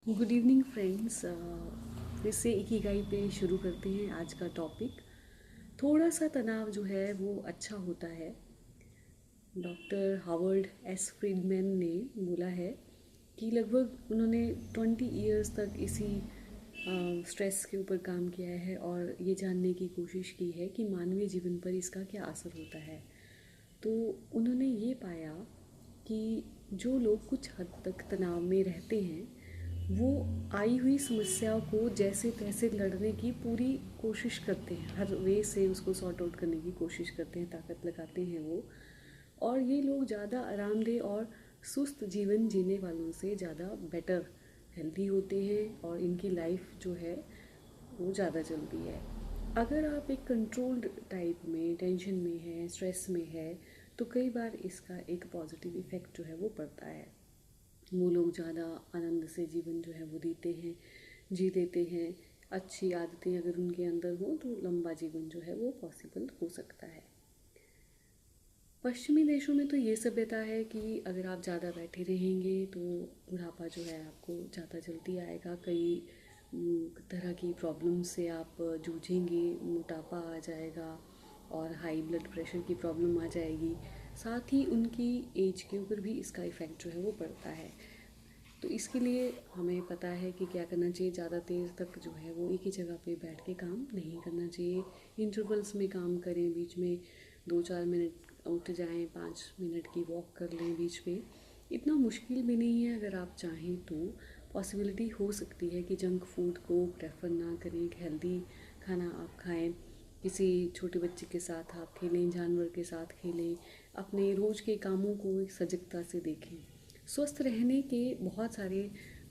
Good evening friends. फिर से Ikigai पे शुरू करते हैं आज का टॉपिक। थोड़ा सा तनाव जो है वो अच्छा होता है। डॉक्टर हावर्ड एस फ्रीडमैन ने बोला है कि लगभग उन्होंने 20 इयर्स तक इसी स्ट्रेस के ऊपर काम किया है और ये जानने की कोशिश की है कि मानवीय जीवन पर इसका क्या असर होता है। तो उन्होंने ये पाया कि जो लोग कुछ हद तक तनाव में रहते हैं वो आई हुई समस्या को जैसे तैसे लड़ने की पूरी कोशिश करते हैं, हर वे से उसको सॉर्ट आउट करने की कोशिश करते हैं, ताकत लगाते हैं वो। और ये लोग ज़्यादा आरामदेह और सुस्त जीवन जीने वालों से ज़्यादा बेटर हेल्दी होते हैं और इनकी लाइफ जो है वो ज़्यादा चलती है। अगर आप एक कंट्रोल्ड टाइप में टेंशन में है, स्ट्रेस में है, तो कई बार इसका एक पॉजिटिव इफ़ेक्ट जो है वो पड़ता है। वो लोग ज़्यादा आनंद से जीवन जो है वो जी लेते हैं। अच्छी आदतें अगर उनके अंदर हो तो लंबा जीवन जो है वो पॉसिबल हो सकता है। पश्चिमी देशों में तो ये सभ्यता है कि अगर आप ज़्यादा बैठे रहेंगे तो बुढ़ापा जो है आपको ज़्यादा जल्दी आएगा। कई तरह की प्रॉब्लम से आप जूझेंगे, मोटापा आ जाएगा और हाई ब्लड प्रेशर की प्रॉब्लम आ जाएगी। साथ ही उनकी एज के ऊपर भी इसका इफ़ेक्ट जो है वो पड़ता है। तो इसके लिए हमें पता है कि क्या करना चाहिए। ज़्यादा देर तक जो है वो एक ही जगह पे बैठ के काम नहीं करना चाहिए। इंटरवल्स में काम करें, बीच में 2-4 मिनट उठ जाएं, 5 मिनट की वॉक कर लें बीच में। इतना मुश्किल भी नहीं है। अगर आप चाहें तो पॉसिबिलिटी हो सकती है कि जंक फूड को प्रेफर ना करें, एक हेल्दी खाना आप खाएं। किसी छोटे बच्चे के साथ आप खेलें, जानवर के साथ खेलें, अपने रोज़ के कामों को एक सजगता से देखें। स्वस्थ रहने के बहुत सारे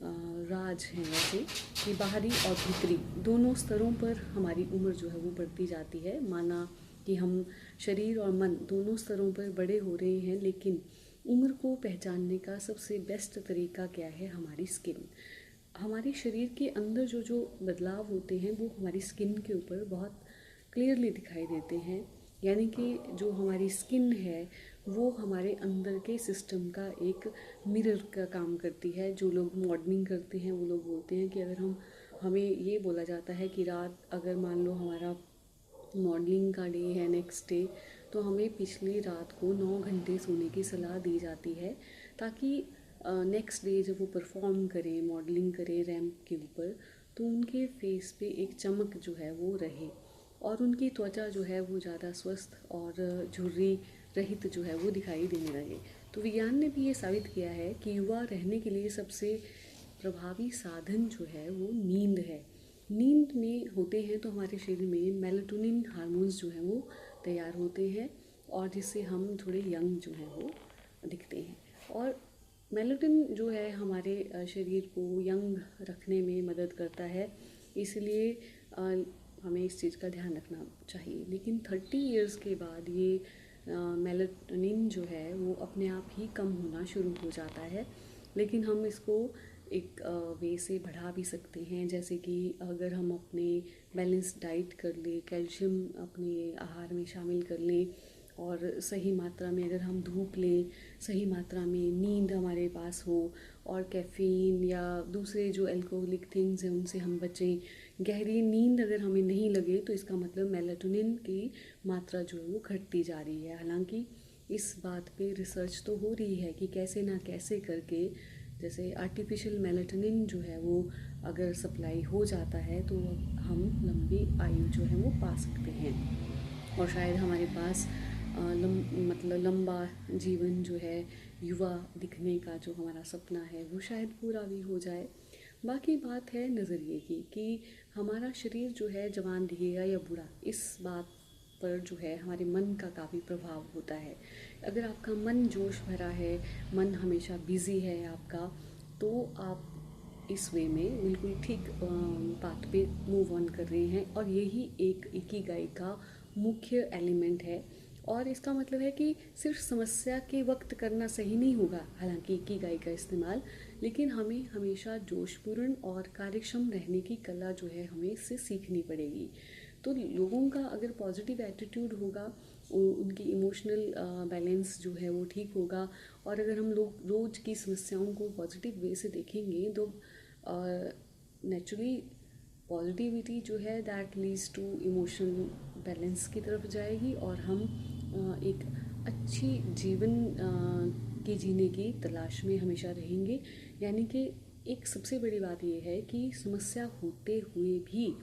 राज हैं वैसे, कि बाहरी और भीतरी दोनों स्तरों पर हमारी उम्र जो है वो बढ़ती जाती है। माना कि हम शरीर और मन दोनों स्तरों पर बड़े हो रहे हैं, लेकिन उम्र को पहचानने का सबसे बेस्ट तरीका क्या है? हमारी स्किन। हमारे शरीर के अंदर जो जो बदलाव होते हैं वो हमारी स्किन के ऊपर बहुत क्लियरली दिखाई देते हैं। यानी कि जो हमारी स्किन है वो हमारे अंदर के सिस्टम का एक मिरर का काम करती है। जो लोग मॉडलिंग करते हैं वो लोग बोलते हैं कि अगर हमें ये बोला जाता है कि रात, अगर मान लो हमारा मॉडलिंग का डे है नेक्स्ट डे, तो हमें पिछली रात को 9 घंटे सोने की सलाह दी जाती है, ताकि नेक्स्ट डे जब वो परफॉर्म करें, मॉडलिंग करें रैम्प के ऊपर, तो उनके फेस पे एक चमक जो है वो रहे और उनकी त्वचा जो है वो ज़्यादा स्वस्थ और झुर्री रहित जो है वो दिखाई देने लगे। तो विज्ञान ने भी ये साबित किया है कि युवा रहने के लिए सबसे प्रभावी साधन जो है वो नींद है। नींद में होते हैं तो हमारे शरीर में मेलाटोनिन हार्मोन्स जो हैं वो तैयार होते हैं और जिससे हम थोड़े यंग जो हैं वो दिखते हैं। और मेलाटोनिन जो है हमारे शरीर को यंग रखने में मदद करता है, इसलिए हमें इस चीज़ का ध्यान रखना चाहिए। लेकिन 30 इयर्स के बाद ये मेलाटोनिन जो है वो अपने आप ही कम होना शुरू हो जाता है। लेकिन हम इसको एक वे से बढ़ा भी सकते हैं, जैसे कि अगर हम अपने बैलेंस डाइट कर लें, कैल्शियम अपने आहार में शामिल कर लें और सही मात्रा में अगर हम धूप लें, सही मात्रा में नींद हमारे पास हो और कैफ़ीन या दूसरे जो अल्कोहलिक थिंग्स हैं उनसे हम बचें। गहरी नींद अगर हमें नहीं लगे तो इसका मतलब मेलाटोनिन की मात्रा जो है वो घटती जा रही है। हालांकि इस बात पे रिसर्च तो हो रही है कि कैसे ना कैसे करके, जैसे आर्टिफिशियल मेलाटोनिन जो है वो अगर सप्लाई हो जाता है तो हम लंबी आयु जो है वो पा सकते हैं और शायद हमारे पास मतलब लंबा जीवन जो है, युवा दिखने का जो हमारा सपना है वो शायद पूरा भी हो जाए। बाकी बात है नज़रिए की कि हमारा शरीर जो है जवान दिखेगा या बुरा, इस बात पर जो है हमारे मन का काफ़ी प्रभाव होता है। अगर आपका मन जोश भरा है, मन हमेशा बिज़ी है आपका, तो आप इस वे में बिल्कुल ठीक पाथ पे मूव ऑन कर रहे हैं और यही एक इकिगाई का मुख्य एलिमेंट है। और इसका मतलब है कि सिर्फ समस्या के वक्त करना सही नहीं होगा, हालांकि इकिगाई का इस्तेमाल, लेकिन हमें हमेशा जोशपूर्ण और कार्यक्षम रहने की कला जो है हमें इससे सीखनी पड़ेगी। तो लोगों का अगर पॉजिटिव एटीट्यूड होगा, उनकी इमोशनल बैलेंस जो है वो ठीक होगा और अगर हम लोग रोज़ की समस्याओं को पॉजिटिव वे से देखेंगे तो और नेचुरली पॉजिटिविटी जो है that leads to emotional balance की तरफ जाएगी, और हम एक अच्छी जीवन के जीने की तलाश में हमेशा रहेंगे। यानी कि एक सबसे बड़ी बात यह है कि समस्या होते हुए भी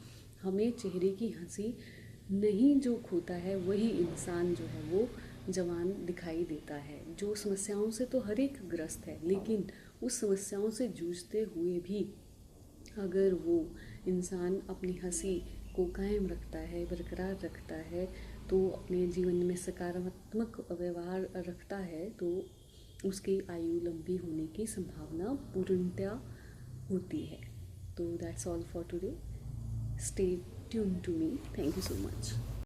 हमें चेहरे की हंसी नहीं जो खोता है वही इंसान जो है वो जवान दिखाई देता है। जो समस्याओं से तो हर एक ग्रस्त है, लेकिन उस समस्याओं से जूझते हुए भी अगर वो इंसान अपनी हंसी को कायम रखता है, बरकरार रखता है, तो अपने जीवन में सकारात्मक व्यवहार रखता है, तो उसकी आयु लंबी होने की संभावना पूर्णतया होती है। तो that's all for today. Stay tune to me. Thank you so much.